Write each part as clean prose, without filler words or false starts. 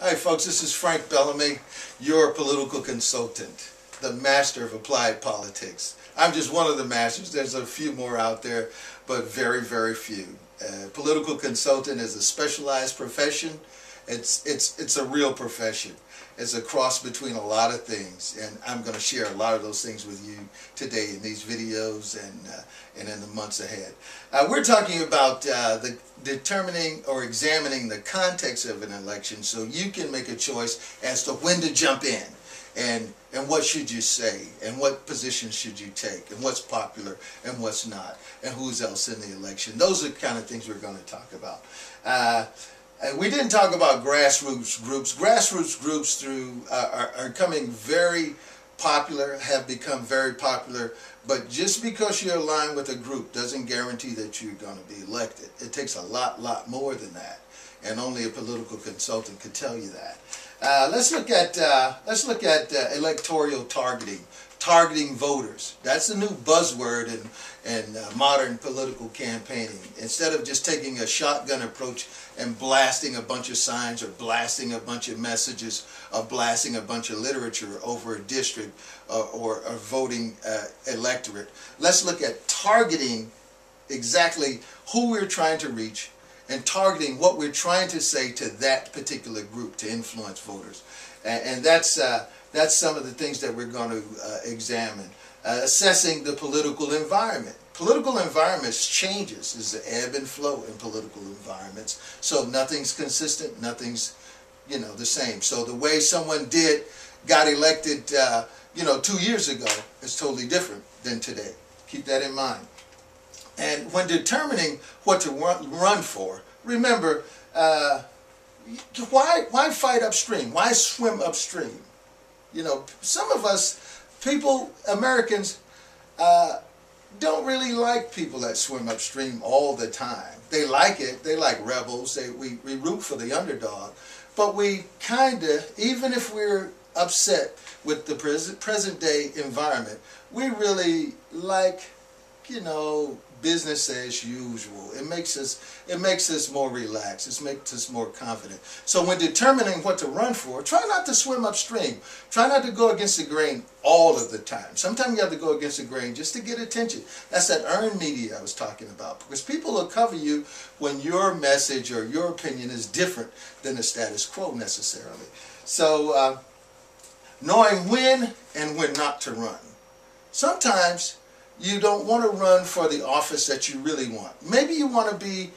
Hi folks, this is Frank Bellamy, your political consultant, the master of applied politics. I'm just one of the masters. There's a few more out there, but very, very few. Political consultant is a specialized profession. It's a real profession. It's a cross between a lot of things, and I'm going to share a lot of those things with you today in these videos and in the months ahead. We're talking about the determining or examining the context of an election so you can make a choice as to when to jump in and what should you say and what positions should you take and what's popular and what's not and who's else in the election. Those are the kind of things we're going to talk about. We didn't talk about grassroots groups. Grassroots groups are coming very popular, have become very popular, but just because you're aligned with a group doesn't guarantee that you're going to be elected. It takes a lot more than that, and only a political consultant could tell you that. Let's look at electoral targeting voters. That's the new buzzword in modern political campaigning. Instead of just taking a shotgun approach and blasting a bunch of signs or blasting a bunch of messages or blasting a bunch of literature over a district or a voting electorate, let's look at targeting exactly who we're trying to reach and targeting what we're trying to say to that particular group to influence voters. And that's some of the things that we're going to examine. Assessing the political environment. Political environments changes. There's an ebb and flow in political environments. So nothing's consistent, nothing's, the same. So the way someone got elected, 2 years ago is totally different than today. Keep that in mind. And when determining what to run for, remember, why fight upstream? Why swim upstream? Some of us, Americans, don't really like people that swim upstream all the time. They like it. They like rebels. We root for the underdog. But we even if we're upset with the present day environment, we really like, business as usual. It makes us more relaxed. It makes us more confident. So when determining what to run for, try not to swim upstream. Try not to go against the grain all of the time. Sometimes you have to go against the grain just to get attention. That's that earned media I was talking about. Because people will cover you when your message or your opinion is different than the status quo necessarily. So knowing when and when not to run. Sometimes you don't want to run for the office that you really want. Maybe you want to be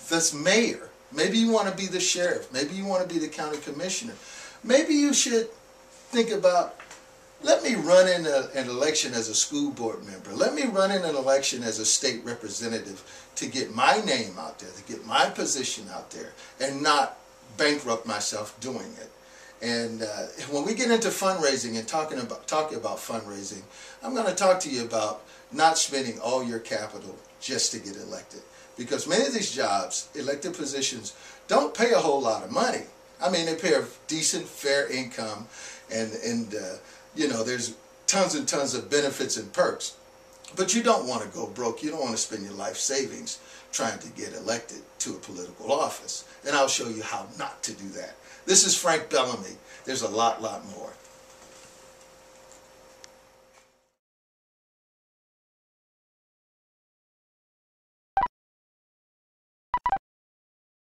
this mayor. Maybe you want to be the sheriff. Maybe you want to be the county commissioner. Maybe you should think about, let me run in an election as a school board member. Let me run in an election as a state representative to get my name out there, to get my position out there, and not bankrupt myself doing it. And when we get into fundraising and talking about fundraising, I'm going to talk to you about not spending all your capital just to get elected. Because many of these jobs, elected positions, don't pay a whole lot of money. I mean, they pay a decent, fair income, and there's tons and tons of benefits and perks. But you don't want to go broke. You don't want to spend your life savings trying to get elected to a political office. And I'll show you how not to do that. This is Frank Bellamy. There's a lot more.